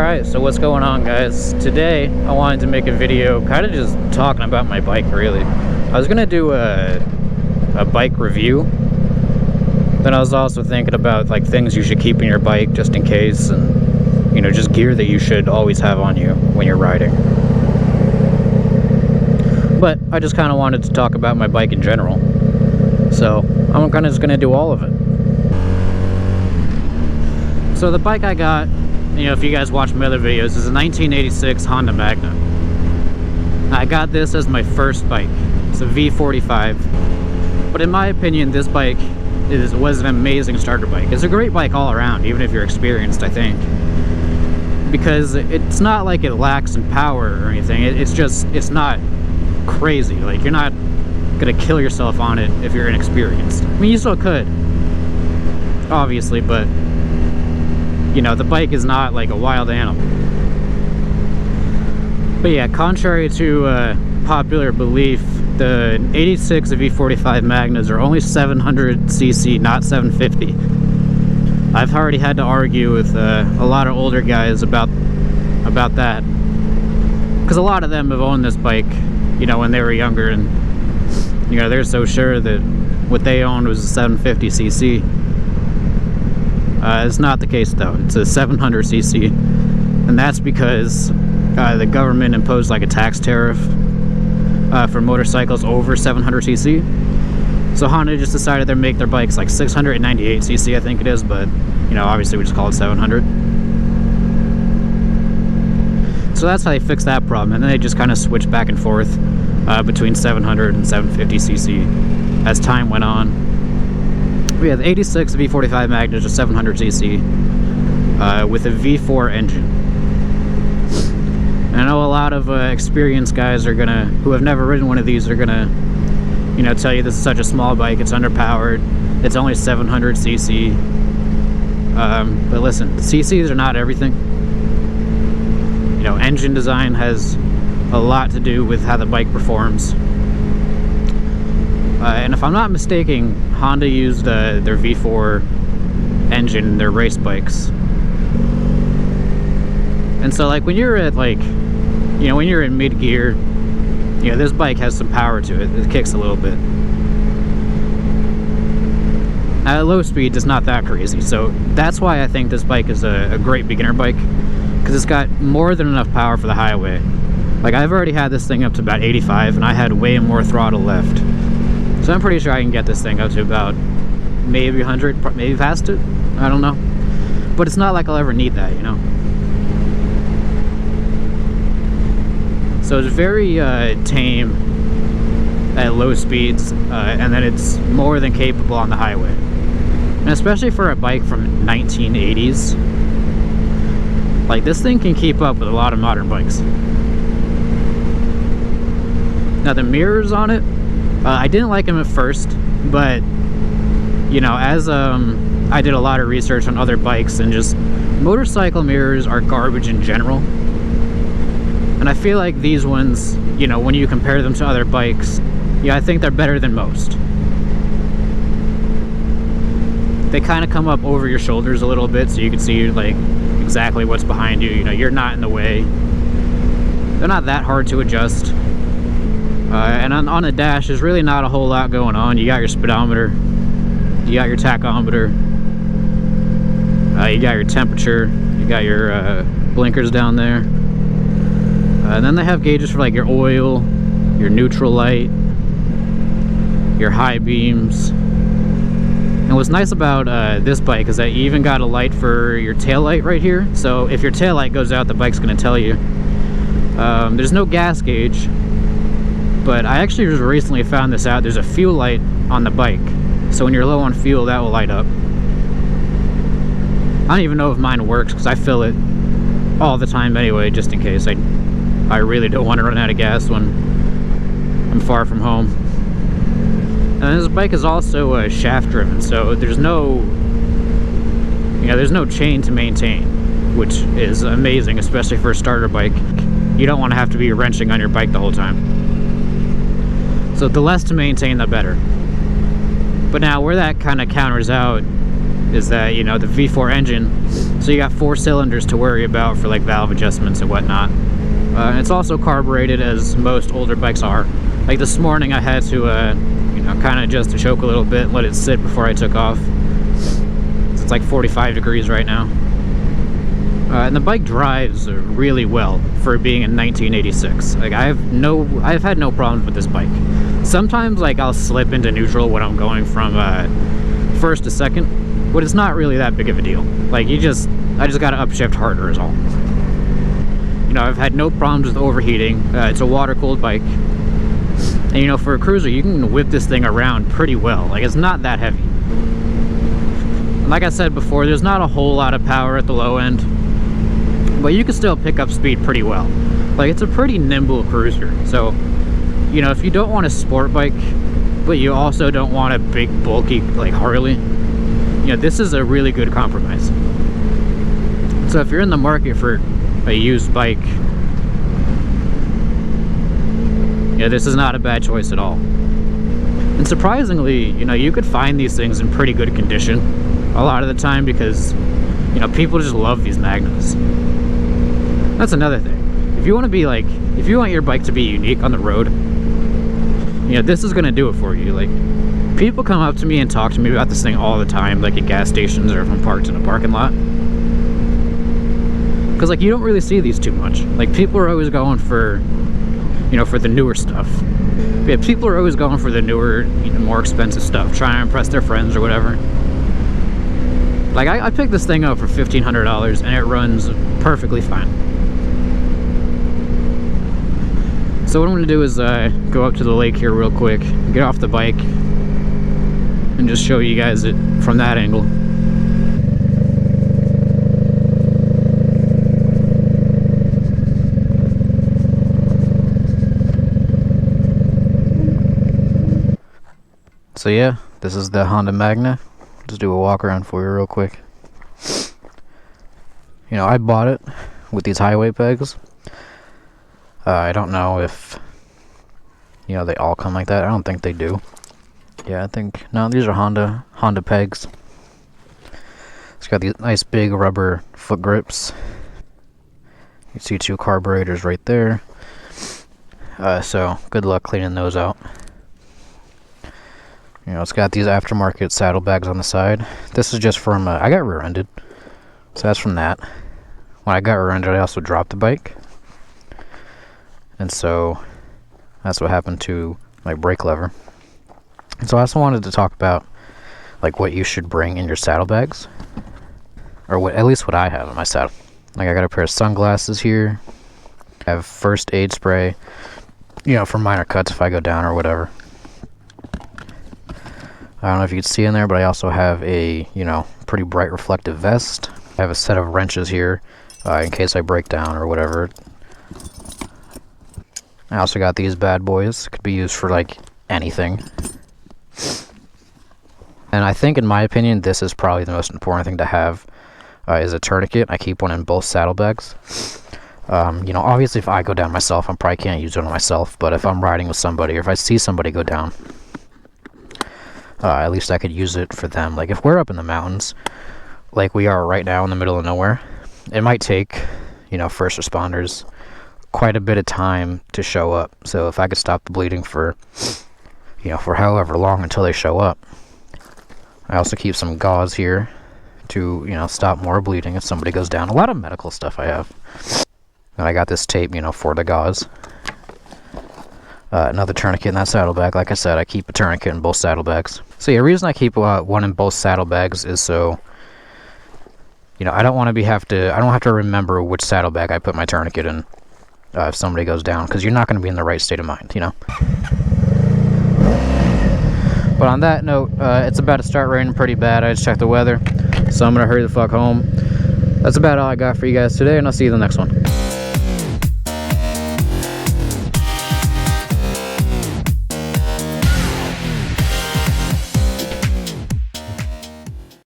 Alright, so what's going on, guys? Today I wanted to make a video kind of just talking about my bike, really. I was gonna do a bike review, then I was also thinking about like things you should keep in your bike just in case, and you know, just gear that you should always have on you when you're riding. But I just kind of wanted to talk about my bike in general, so I'm kind of just gonna do all of it. So the bike I got, you know, if you guys watch my other videos, is a 1986 Honda Magna. I got this as my first bike. It's a v45. But in my opinion, this bike was an amazing starter bike. It's a great bike all around, even if you're experienced, I think. Because it's not like it lacks in power or anything. It's not crazy. Like, you're not gonna kill yourself on it if you're inexperienced. I mean, you still could, obviously, but you know, the bike is not like a wild animal. But yeah, contrary to popular belief, the 86 v45 Magnas are only 700cc, not 750. I've already had to argue with a lot of older guys about that, because a lot of them have owned this bike, you know, when they were younger, and you know, they're so sure that what they owned was a 750cc. It's not the case though. It's a 700cc, and that's because the government imposed like a tax tariff for motorcycles over 700cc. So Honda just decided to make their bikes like 698cc, I think it is, but you know, obviously we just call it 700. So that's how they fixed that problem, and then they just kind of switched back and forth between 700 and 750cc as time went on. We have the 86 v45 Magna, just 700cc with a V4 engine. And I know a lot of experienced guys who have never ridden one of these are gonna, you know, tell you this is such a small bike, it's underpowered, it's only 700cc. But listen, CCs are not everything. You know, engine design has a lot to do with how the bike performs. And if I'm not mistaken, Honda used their V4 engine in their race bikes. And so like when you're at like, you know, when you're in mid-gear, you know, this bike has some power to it. It kicks a little bit. At low speed, it's not that crazy. So that's why I think this bike is a great beginner bike, because it's got more than enough power for the highway. Like, I've already had this thing up to about 85, and I had way more throttle left. So I'm pretty sure I can get this thing up to about maybe 100, maybe past it. I don't know. But it's not like I'll ever need that, you know. So it's very tame at low speeds, and then it's more than capable on the highway. And especially for a bike from 1980s, like, this thing can keep up with a lot of modern bikes. Now the mirrors on it, I didn't like them at first, but you know, as I did a lot of research on other bikes, and just motorcycle mirrors are garbage in general. And I feel like these ones, you know, when you compare them to other bikes, yeah, I think they're better than most. They kind of come up over your shoulders a little bit, so you can see like exactly what's behind you. You know, you're not in the way. They're not that hard to adjust. And on the dash, there's really not a whole lot going on. You got your speedometer, you got your tachometer, you got your temperature, you got your blinkers down there. And then they have gauges for like your oil, your neutral light, your high beams. And what's nice about this bike is that you even got a light for your tail light right here. So if your tail light goes out, the bike's going to tell you. There's no gas gauge, but I actually just recently found this out. There's a fuel light on the bike, so when you're low on fuel, that will light up. I don't even know if mine works, because I fill it all the time anyway, just in case. I really don't want to run out of gas when I'm far from home. And this bike is also shaft driven, so there's no, you know, there's no chain to maintain, which is amazing, especially for a starter bike. You don't want to have to be wrenching on your bike the whole time. So the less to maintain, the better. But now where that kind of counters out is that, you know, the V4 engine, so you got 4 cylinders to worry about for like valve adjustments and whatnot. And it's also carbureted, as most older bikes are. Like this morning I had to, you know, kind of adjust the choke a little bit and let it sit before I took off. It's like 45 degrees right now. And the bike drives really well for being in 1986. Like I've had no problems with this bike. Sometimes like I'll slip into neutral when I'm going from first to second, but it's not really that big of a deal. Like I just gotta upshift harder is all. You know, I've had no problems with overheating. It's a water-cooled bike. And you know, for a cruiser, you can whip this thing around pretty well. Like it's not that heavy. And like I said before, there's not a whole lot of power at the low end, but you can still pick up speed pretty well. Like it's a pretty nimble cruiser. So, you know, if you don't want a sport bike, but you also don't want a big bulky like Harley, you know, this is a really good compromise. So if you're in the market for a used bike, yeah, this is not a bad choice at all. And surprisingly, you know, you could find these things in pretty good condition a lot of the time, because, you know, people just love these Magnas. That's another thing. If you want to be like, if you want your bike to be unique on the road, you know, this is going to do it for you. Like, people come up to me and talk to me about this thing all the time, like at gas stations or if I'm parked in a parking lot. Because, like, you don't really see these too much. Like, people are always going for, you know, for the newer stuff. Yeah, people are always going for the newer, you know, more expensive stuff, trying to impress their friends or whatever. Like, I picked this thing up for $1,500 and it runs perfectly fine. So what I'm going to do is go up to the lake here real quick, get off the bike, and just show you guys it from that angle. So yeah, this is the Honda Magna. Just do a walk around for you real quick. You know, I bought it with these highway pegs. I don't know if, you know, they all come like that. I don't think they do. Yeah, I think, no, these are Honda pegs. It's got these nice big rubber foot grips. You see 2 carburetors right there. So good luck cleaning those out. You know, it's got these aftermarket saddlebags on the side. This is just from, I got rear-ended. So that's from that. When I got rear-ended, I also dropped the bike. And so that's what happened to my brake lever. And so I also wanted to talk about, like, what you should bring in your saddlebags. Or what, at least what I have in my saddle. Like, I got a pair of sunglasses here. I have first aid spray, you know, for minor cuts if I go down or whatever. I don't know if you can see in there, but I also have a, you know, pretty bright reflective vest. I have a set of wrenches here in case I break down or whatever. I also got these bad boys. Could be used for, like, anything. And I think, in my opinion, this is probably the most important thing to have, is a tourniquet. I keep one in both saddlebags. You know, obviously if I go down myself, I probably can't use it on myself, but if I'm riding with somebody, or if I see somebody go down, at least I could use it for them. Like, if we're up in the mountains, like we are right now in the middle of nowhere, it might take, you know, first responders quite a bit of time to show up. So if I could stop the bleeding for, you know, for however long until they show up. I also keep some gauze here to, you know, stop more bleeding if somebody goes down. A lot of medical stuff I have. And I got this tape, you know, for the gauze. Another tourniquet in that saddlebag. Like I said, I keep a tourniquet in both saddlebags. So yeah, the reason I keep one in both saddlebags is so, you know, I don't have to remember which saddlebag I put my tourniquet in if somebody goes down, because you're not going to be in the right state of mind, you know. But on that note, it's about to start raining pretty bad. I just checked the weather, so I'm going to hurry the fuck home. That's about all I got for you guys today, and I'll see you in the next one.